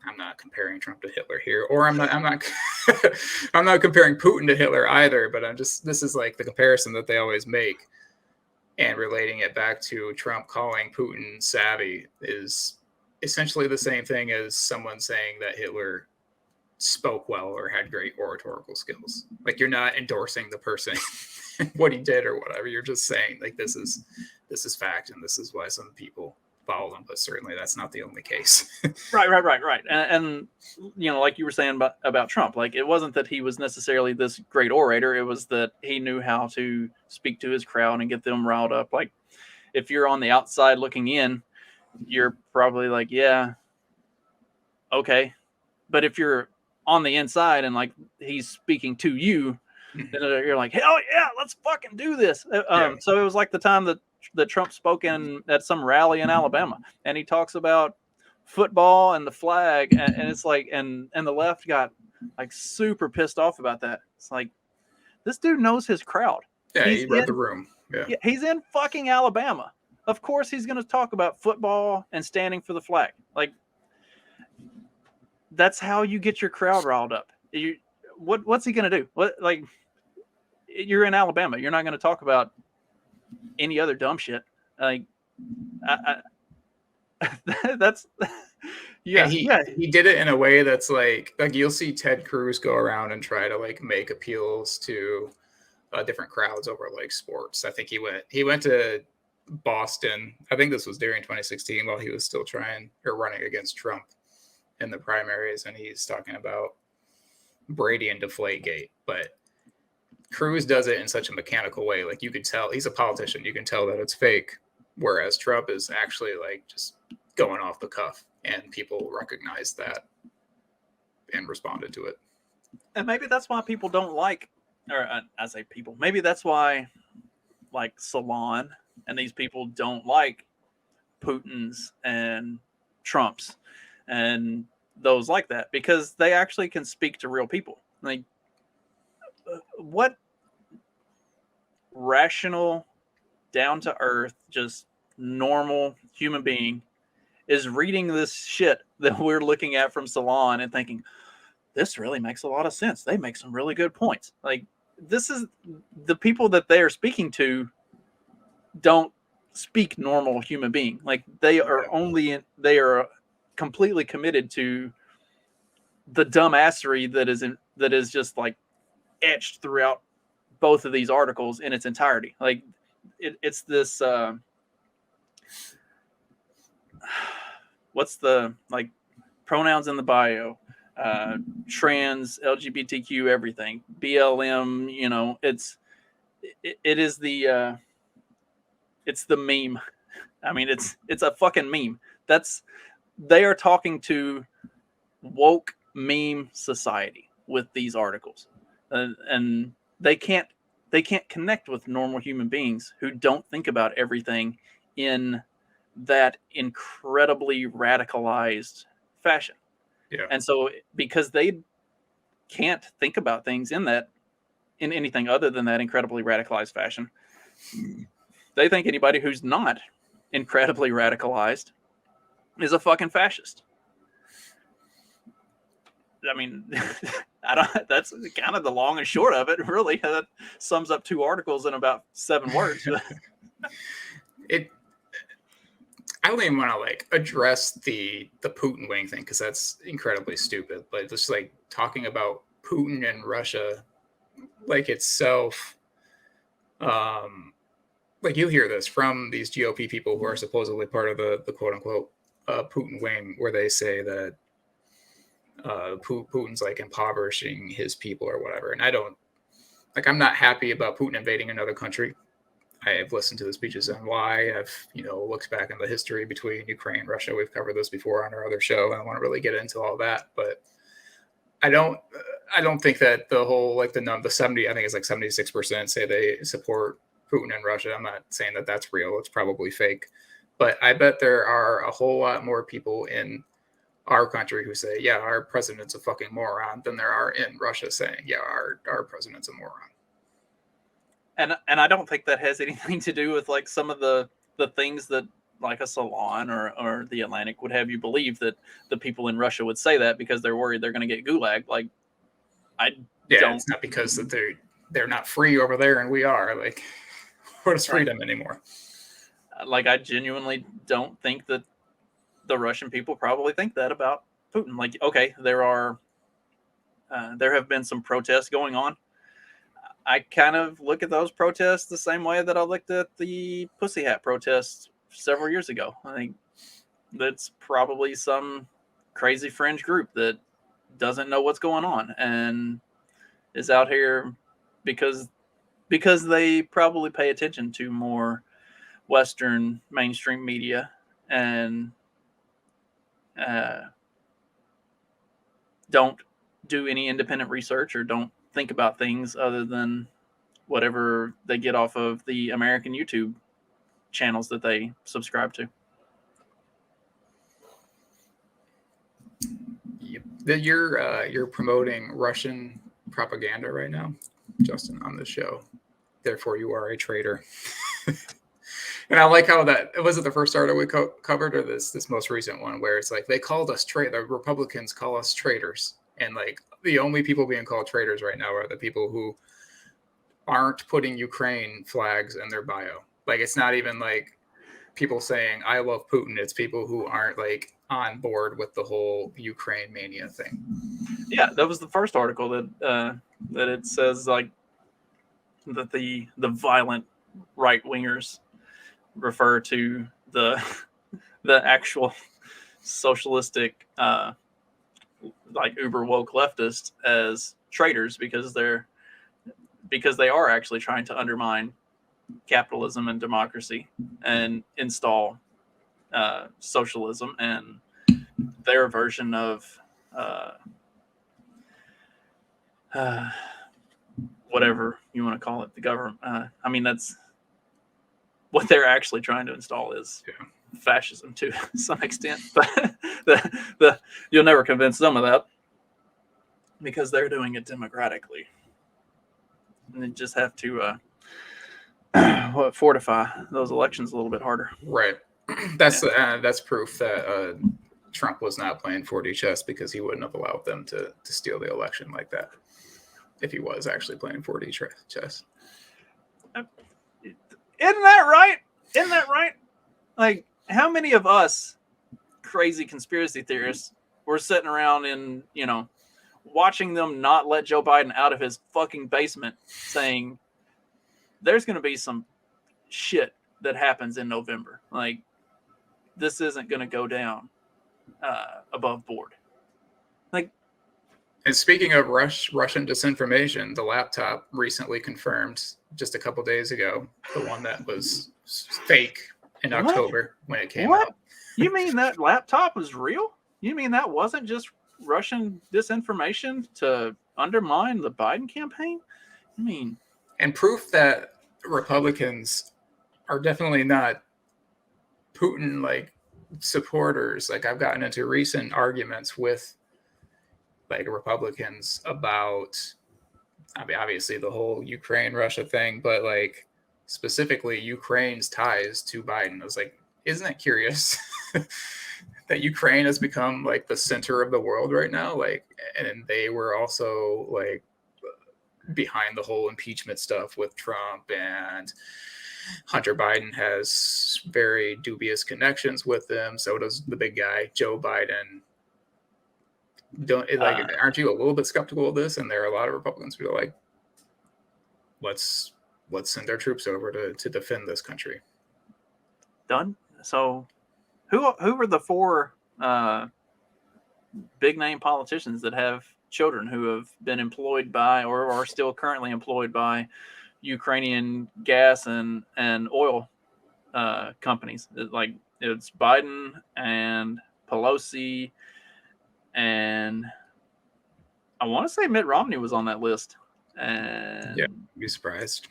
I'm not comparing Trump to Hitler here, or I'm not I'm not comparing Putin to Hitler either. But this is like the comparison that they always make, and relating it back to Trump calling Putin savvy is essentially the same thing as someone saying that Hitler spoke well or had great oratorical skills. Like you're not endorsing the person, what he did or whatever. You're just saying like this is fact, and this is why some people follow him. But certainly that's not the only case. Right. And like you were saying about Trump, like it wasn't that he was necessarily this great orator. It was that he knew how to speak to his crowd and get them riled up. Like if you're on the outside looking in, you're probably like, yeah, okay. But if you're on the inside and like he's speaking to you, then you're like, hell yeah, let's fucking do this. So it was like the time that Trump spoke at some rally in Alabama, and he talks about football and the flag, and it's like, and the left got like super pissed off about that. It's like, this dude knows his crowd. Yeah, he read the room. Yeah, he's in fucking Alabama. Of course he's going to talk about football and standing for the flag. Like, that's how you get your crowd riled up. What's he going to do? Like, you're in Alabama. You're not going to talk about any other dumb shit. Like, that's yeah. He did it in a way that's like you'll see Ted Cruz go around and try to like make appeals to different crowds over like sports. I think he went to Boston. I think this was during 2016 while he was still running against Trump in the primaries, and he's talking about Brady and Deflategate. But Cruz does it in such a mechanical way. Like you could tell he's a politician. You can tell that it's fake. Whereas Trump is actually like just going off the cuff, and people recognized that and responded to it. And maybe that's why people don't like, or I say people, maybe that's why like Salon and these people don't like Putin's and Trump's and those like that, because they actually can speak to real people. Like, what rational, down to earth, just normal human being is reading this shit that we're looking at from Salon and thinking, this really makes a lot of sense. They make some really good points. Like, this is the people that they are speaking to don't speak normal human being. Like they are completely committed to the dumbassery that is just like etched throughout both of these articles in its entirety. Like it's this what's the like pronouns in the bio, trans, LGBTQ, everything, BLM. You know, it is the it's the meme. I mean, it's a fucking meme. They are talking to woke meme society with these articles, and they can't connect with normal human beings who don't think about everything in that incredibly radicalized fashion. Yeah. And so because they can't think about things in anything other than that incredibly radicalized fashion, they think anybody who's not incredibly radicalized is a fucking fascist. I mean, that's kind of the long and short of it, really. That sums up 2 articles in about 7 words. I don't even want to like address the Putin wing thing because that's incredibly stupid. But just like talking about Putin and Russia, like itself, like you hear this from these GOP people who are supposedly part of the quote unquote Putin wing, where they say that Putin's like impoverishing his people or whatever. And I'm not happy about Putin invading another country. I have listened to the speeches on why. I've, looked back in the history between Ukraine and Russia. We've covered this before on our other show. I don't want to really get into all that, but I don't think that the whole, like the 70, I think it's like 76% say they support Putin and Russia. I'm not saying that that's real. It's probably fake, but I bet there are a whole lot more people in our country who say, yeah, our president's a fucking moron than there are in Russia saying, yeah, our president's a moron. And I don't think that has anything to do with like some of the things that like a Salon or the Atlantic would have you believe that the people in Russia would say that because they're worried they're going to get gulag. Like, it's not because that they're not free over there and we are. Like, what is freedom anymore? Like, I genuinely don't think that the Russian people probably think that about Putin. Like, okay, there have been some protests going on. I kind of look at those protests the same way that I looked at the Pussy Hat protests several years ago. I think that's probably some crazy fringe group that doesn't know what's going on and is out here because they probably pay attention to more Western mainstream media and don't do any independent research or don't think about things other than whatever they get off of the American YouTube channels that they subscribe to. Yep. You're promoting Russian propaganda right now, Justin, on this show. Therefore, you are a traitor. And I like how was it the first article we covered or this most recent one where it's like they called us the Republicans call us traitors, and like the only people being called traitors right now are the people who aren't putting Ukraine flags in their bio. Like, it's not even like people saying I love Putin. It's people who aren't like on board with the whole Ukraine mania thing. Yeah, that was the first article that it says like that the violent right wingers refer to the actual socialistic like uber woke leftists as traitors because they are actually trying to undermine capitalism and democracy and install socialism and their version of whatever you want to call it, the government. I mean, that's what they're actually trying to install is fascism to some extent, but you'll never convince them of that because they're doing it democratically. And you just have to fortify those elections a little bit harder. Right. That's proof that Trump was not playing 4D chess because he wouldn't have allowed them to steal the election like that if he was actually playing 4D chess. Isn't that right? Isn't that right? Like, how many of us crazy conspiracy theorists were sitting around and, watching them not let Joe Biden out of his fucking basement saying there's going to be some shit that happens in November. Like, this isn't going to go down above board. Like, and speaking of Russian disinformation, the laptop recently confirmed just a couple days ago, the one that was fake in October when it came out. You mean that laptop was real? You mean that wasn't just Russian disinformation to undermine the Biden campaign? I mean, and proof that Republicans are definitely not Putin like supporters. Like, I've gotten into recent arguments with like Republicans about, I mean, obviously the whole Ukraine Russia thing, but like specifically Ukraine's ties to Biden. I was like, isn't it curious that Ukraine has become like the center of the world right now? Like, and they were also like behind the whole impeachment stuff with Trump, and Hunter Biden has very dubious connections with them. So does the big guy, Joe Biden. Aren't you a little bit skeptical of this? And there are a lot of Republicans who are like, let's send our troops over to defend this country. Done. So who are the four big name politicians that have children who have been employed by or are still currently employed by Ukrainian gas and oil companies? Like, it's Biden and Pelosi, and I want to say Mitt Romney was on that list. And yeah, be surprised.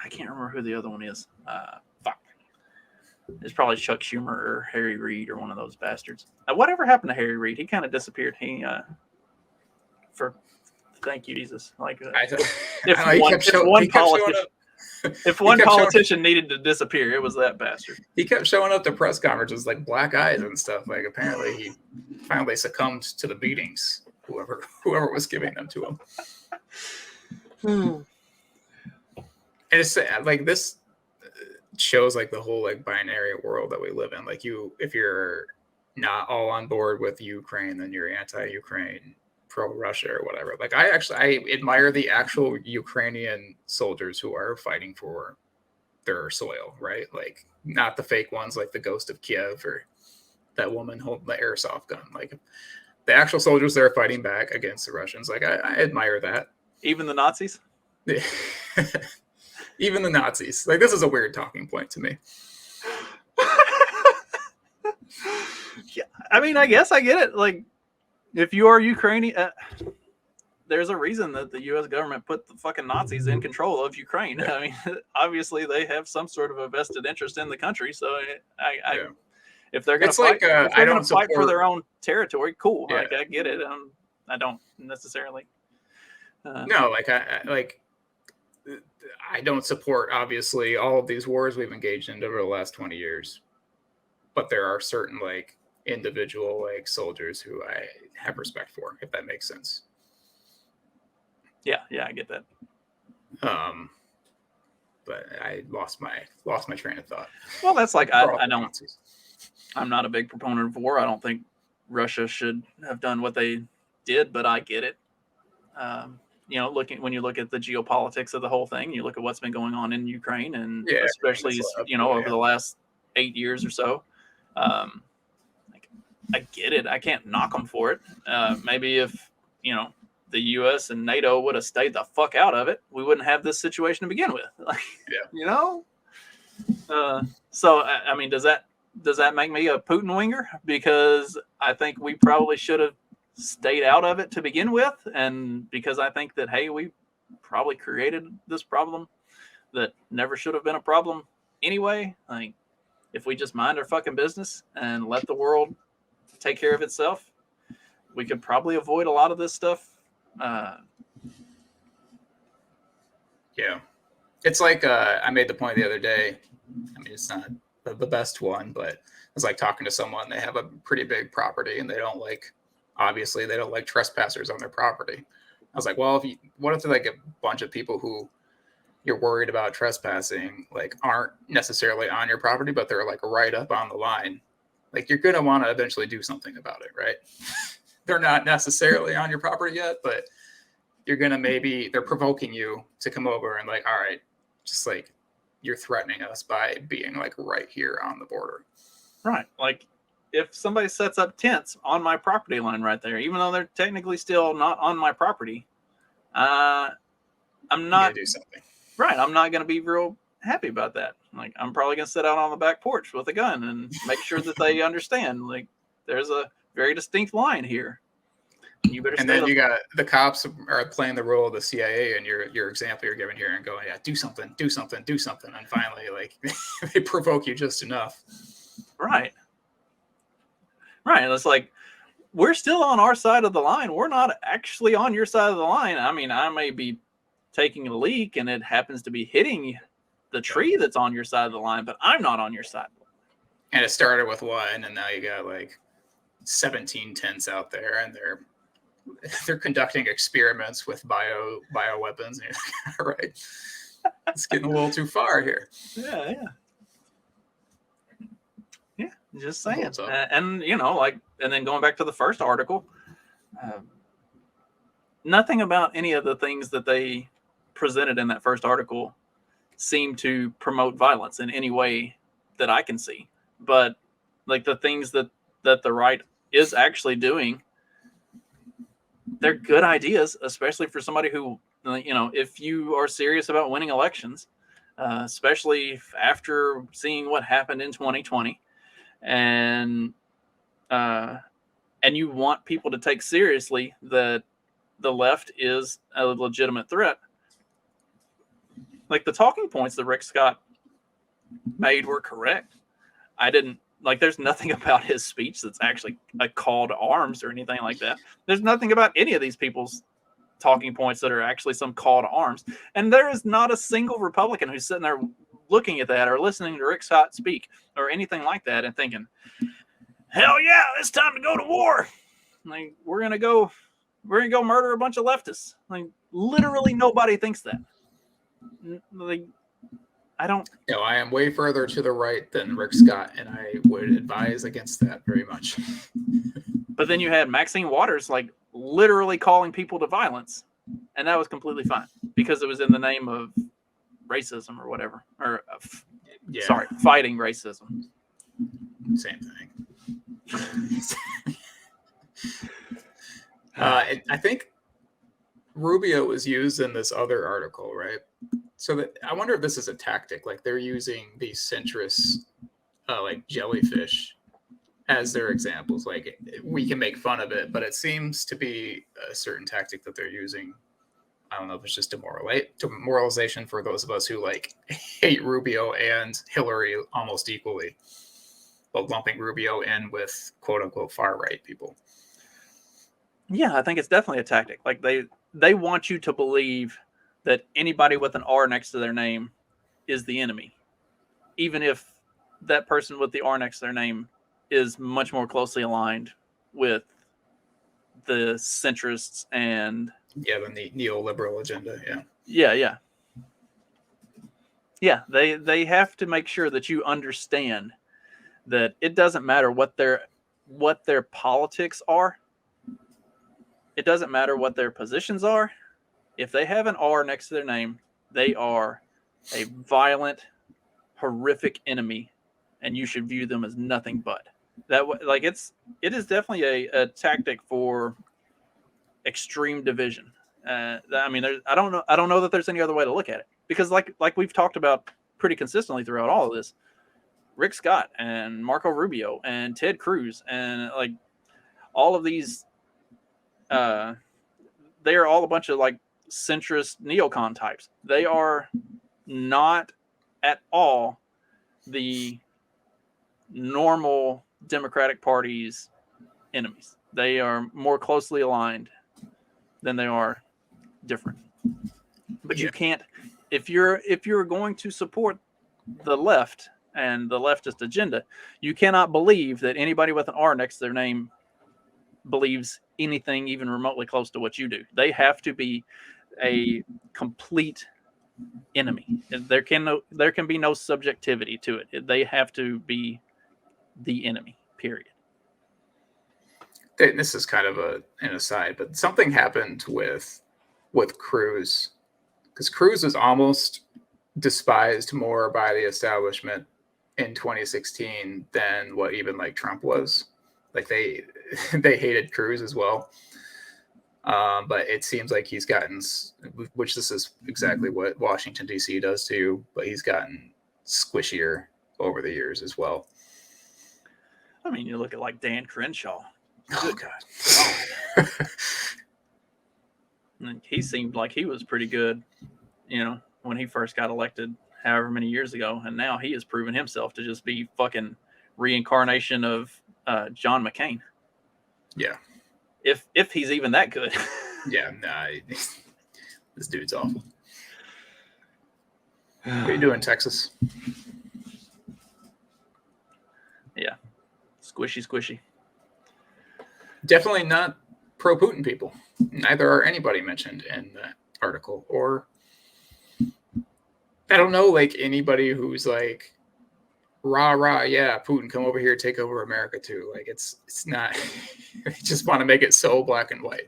I can't remember who the other one is. Fuck. It's probably Chuck Schumer or Harry Reid or one of those bastards. Whatever happened to Harry Reid? He kind of disappeared. Thank you, Jesus. Like, if one politician needed to disappear, it was that bastard. He kept showing up to press conferences like black eyes and stuff. Like, apparently he finally succumbed to the beatings, whoever was giving them to him. And it's like, this shows like the whole like binary world that we live in. Like, if you're not all on board with Ukraine, then you're anti-Ukraine, pro-Russia or whatever. Like, I admire the actual Ukrainian soldiers who are fighting for their soil, right? Like, not the fake ones like the Ghost of Kiev or that woman holding the airsoft gun. Like, the actual soldiers that are fighting back against the Russians. Like, I admire that. Even the Nazis? Even the Nazis. Like, this is a weird talking point to me. Yeah, I mean, I guess I get it. Like, if you are Ukrainian, there's a reason that the U.S. government put the fucking Nazis in control of Ukraine. Yeah. I mean, obviously they have some sort of a vested interest in the country. So if they're going to fight, fight for their own territory, cool. Yeah. Like, I get it. I don't necessarily. No, I don't support, obviously, all of these wars we've engaged in over the last 20 years. But there are certain, like, individual, like, soldiers who I have respect for, if that makes sense. Yeah, I get that. But I lost my train of thought. Well, that's like, I'm not a big proponent of war. I don't think Russia should have done what they did, but I get it. When you look at the geopolitics of the whole thing, you look at what's been going on in Ukraine, and especially over the last 8 years or so. I get it. I can't knock them for it. Maybe if the U.S. and NATO would have stayed the fuck out of it, we wouldn't have this situation to begin with. So I mean, does that make me a Putin winger? Because I think we probably should have stayed out of it to begin with, and because I think that, hey, we probably created this problem that never should have been a problem anyway. Like, if we just mind our fucking business and let the world take care of itself, we could probably avoid a lot of this stuff. Yeah, it's like I made the point the other day. I mean, it's not the best one, but it's like talking to someone. They have a pretty big property, and they don't like trespassers on their property. I was like, well, what if there's like a bunch of people who you're worried about trespassing, like aren't necessarily on your property, but they're like right up on the line, like you're going to want to eventually do something about it, right? They're not necessarily on your property yet, but you're going to maybe they're provoking you to come over and like, all right, just like you're threatening us by being like right here on the border. Right. Like if somebody sets up tents on my property line right there, even though they're technically still not on my property, I'm not do something. Right. I'm not going to be real happy about that. Like I'm probably going to sit out on the back porch with a gun and make sure that they understand like there's a very distinct line here. You better. And then you got the cops are playing the role of the CIA and your example you're giving here and going, yeah, do something. And finally, like they provoke you just enough. Right. It's like, we're still on our side of the line. We're not actually on your side of the line. I mean, I may be taking a leak and it happens to be hitting the tree that's on your side of the line, but I'm not on your side. And it started with one, and now you got like 17 tents out there, and they're conducting experiments with bioweapons. All right, it's getting a little too far here. Yeah. Just saying. And you know, like, and then going back to the first article, nothing about any of the things that they presented in that first article seem to promote violence in any way that I can see. But like the things that the right is actually doing, they're good ideas, especially for somebody who, you know, if you are serious about winning elections, especially after seeing what happened in 2020, and you want people to take seriously that the left is a legitimate threat. Like the talking points that Rick Scott made were correct. There's nothing about his speech that's actually a call to arms or anything like that. There's nothing about any of these people's talking points that are actually some call to arms. And there is not a single Republican who's sitting there looking at that or listening to Rick Scott speak or anything like that and thinking, hell yeah, it's time to go to war. Like we're gonna go murder a bunch of leftists. Like literally nobody thinks that. Like I don't. No, I am way further to the right than Rick Scott, and I would advise against that very much. But then you had Maxine Waters like literally calling people to violence, and that was completely fine because it was in the name of racism or whatever, or fighting racism. Same thing. I think Rubio was used in this other article, right? So that I wonder if this is a tactic, like they're using these centrist, like jellyfish, as their examples. Like we can make fun of it, but it seems to be a certain tactic that they're using. I don't know if it's just demoralization for those of us who like hate Rubio and Hillary almost equally, but lumping Rubio in with quote unquote far right people. Yeah, I think it's definitely a tactic. Like they want you to believe that anybody with an R next to their name is the enemy, even if that person with the R next to their name is much more closely aligned with the centrists and the neoliberal agenda. They have to make sure that you understand that it doesn't matter what their politics are. It doesn't matter what their positions are. If they have an R next to their name, they are a violent, horrific enemy, and you should view them as nothing but that. Like it is definitely a tactic for extreme division. I mean, I don't know that there's any other way to look at it, because like we've talked about pretty consistently throughout all of this, Rick Scott and Marco Rubio and Ted Cruz and like all of these, they are all a bunch of like centrist neocon types. They are not at all the normal Democratic Party's enemies. They are more closely aligned than they are different. But you can't, if you're going to support the left and the leftist agenda, you cannot believe that anybody with an R next to their name believes anything even remotely close to what you do. They have to be a complete enemy. There can be no subjectivity to it. They have to be the enemy. Period. This is kind of an aside, but something happened with Cruz, because Cruz was almost despised more by the establishment in 2016 than what even like Trump was. Like they hated Cruz as well. But it seems like he's gotten, which this is exactly what Washington, D.C. does too, but he's gotten squishier over the years as well. I mean, you look at like Dan Crenshaw. Oh, God. And he seemed like he was pretty good, when he first got elected however many years ago. And now he has proven himself to just be fucking reincarnation of John McCain. Yeah. If he's even that good. Yeah, nah, this dude's awful. What are you doing, Texas? Yeah. Squishy. Definitely not pro-Putin people. Neither are anybody mentioned in that article. Or, I don't know, like anybody who's like, rah, yeah, Putin, come over here, take over America too. Like it's not, they just want to make it so black and white,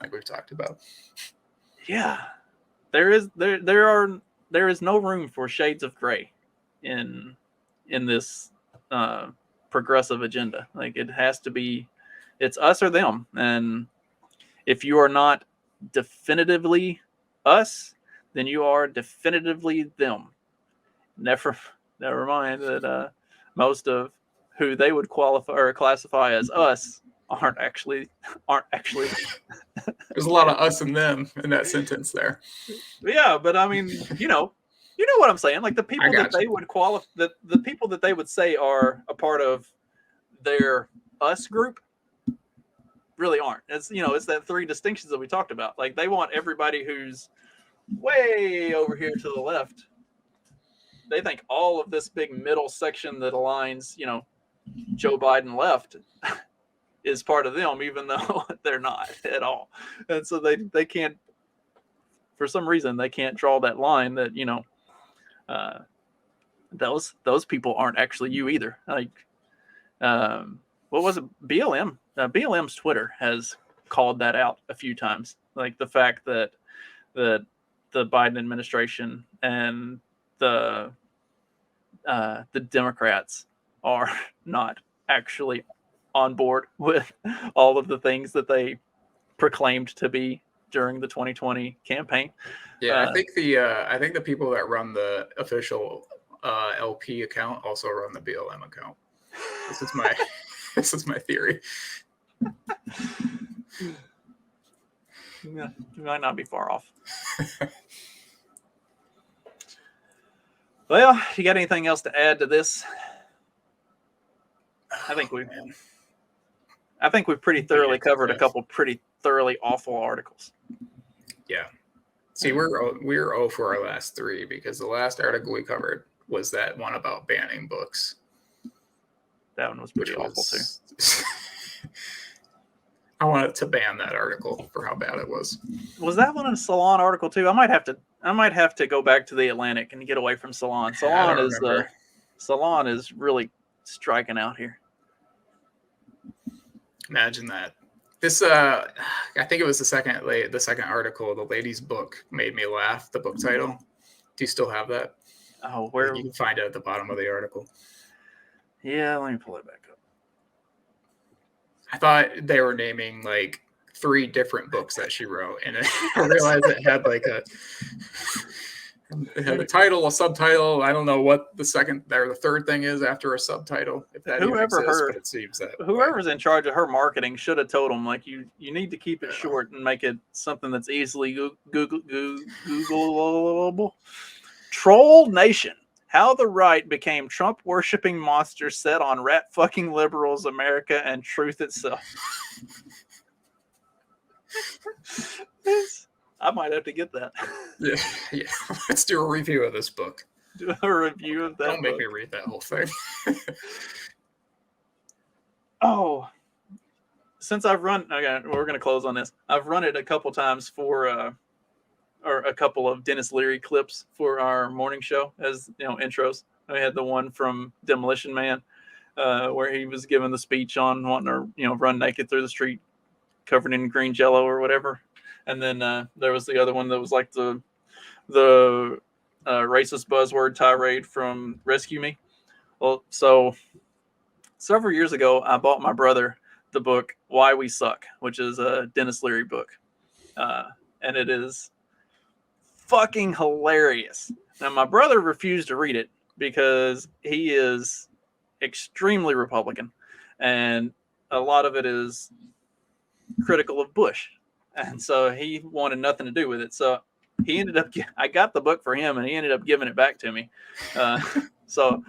like we've talked about. Yeah. There is no room for shades of gray in this progressive agenda. Like it has to be, it's us or them. And if you are not definitively us, then you are definitively them. Never mind that most of who they would qualify or classify as us aren't actually. There's a lot of us and them in that sentence there. Yeah, but I mean, you know what I'm saying. Like the people that they would qualify, the people that they would say are a part of their us group, really aren't. It's it's that three distinctions that we talked about. Like they want everybody who's way over here to the left. They think all of this big middle section that aligns, Joe Biden left is part of them, even though they're not at all. And so they can't, for some reason, they can't draw that line that, those people aren't actually you either. Like, what was it? BLM? BLM's Twitter has called that out a few times. Like the fact that the Biden administration and the Democrats are not actually on board with all of the things that they proclaimed to be during the 2020 campaign. Yeah, I think the people that run the official LP account also run the BLM account. This is my theory. Yeah, you might not be far off. Well, you got anything else to add to this? I think we've pretty thoroughly covered a couple pretty thoroughly awful articles. Yeah. See, we're 0 for our last 3 because the last article we covered was that one about banning books. That one was pretty awful too. I wanted to ban that article for how bad it was. Was that one a Salon article too? I might have to go back to the Atlantic and get away from Salon. Salon is really striking out here. Imagine that. This I think it was the second article. The lady's book made me laugh. The book title. Do you still have that? Oh, where you can find it at the bottom of the article. Yeah, let me pull it back up. I thought they were naming like 3 different books that she wrote, and I realized it had like a title, a subtitle. I don't know what the second or the third thing is after a subtitle. If that even exists, but it seems that whoever's in charge of her marketing should have told them like you need to keep it short and make it something that's easily Googleable. Troll Nation. How the right became Trump-worshipping monsters set on rat-fucking liberals, America, and truth itself. I might have to get that. Yeah. Let's do a review of this book. Do a review of that. Don't make me read that whole thing. Oh, since I've run, okay, we're going to close on this. I've run it a couple times for or a couple of Dennis Leary clips for our morning show as intros. We had the one from Demolition Man, where he was giving the speech on wanting to run naked through the street, covered in green jello or whatever. And then there was the other one that was like the racist buzzword tirade from Rescue Me. Well, so several years ago, I bought my brother the book Why We Suck, which is a Dennis Leary book. And it is fucking hilarious. Now, my brother refused to read it because he is extremely Republican. And a lot of it is critical of Bush. And so he wanted nothing to do with it. So he ended up, I got the book for him and he ended up giving it back to me. So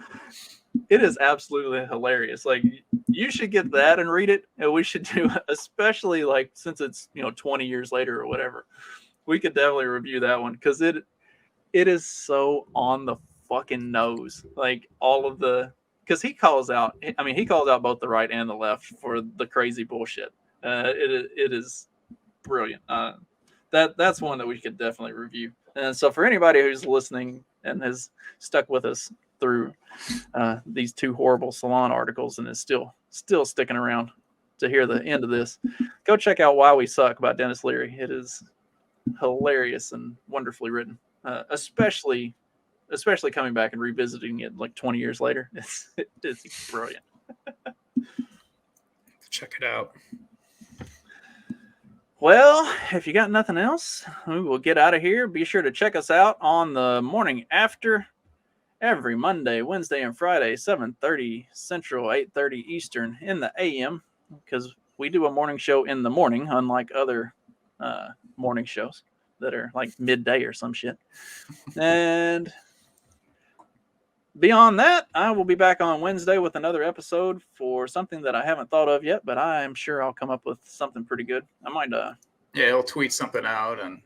it is absolutely hilarious. Like, you should get that and read it. And we should do, especially like, since it's, 20 years later or whatever, we could definitely review that one. Cause it is so on the fucking nose. Like all of cause he calls out both the right and the left for the crazy bullshit. It is brilliant. That's one that we could definitely review. And so for anybody who's listening and has stuck with us through these 2 horrible Salon articles and is still sticking around to hear the end of this, go check out Why We Suck by Dennis Leary. It is hilarious and wonderfully written, especially coming back and revisiting it like 20 years later. It's brilliant. Check it out. Well, if you got nothing else, we will get out of here. Be sure to check us out on the morning after every Monday, Wednesday, and Friday, 7:30 Central, 8:30 Eastern in the AM, because we do a morning show in the morning, unlike other morning shows that are like midday or some shit. And beyond that, I will be back on Wednesday with another episode for something that I haven't thought of yet, but I'm sure I'll come up with something pretty good. I might yeah, he'll tweet something out on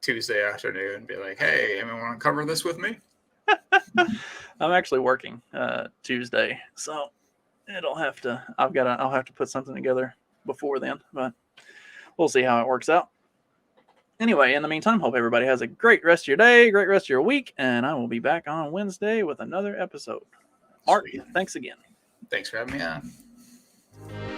Tuesday afternoon and be like, hey, anyone want to cover this with me? I'm actually working Tuesday, so I'll have to put something together before then, but we'll see how it works out. Anyway, in the meantime, hope everybody has a great rest of your day, great rest of your week, and I will be back on Wednesday with another episode. Art, thanks again. Thanks for having me on.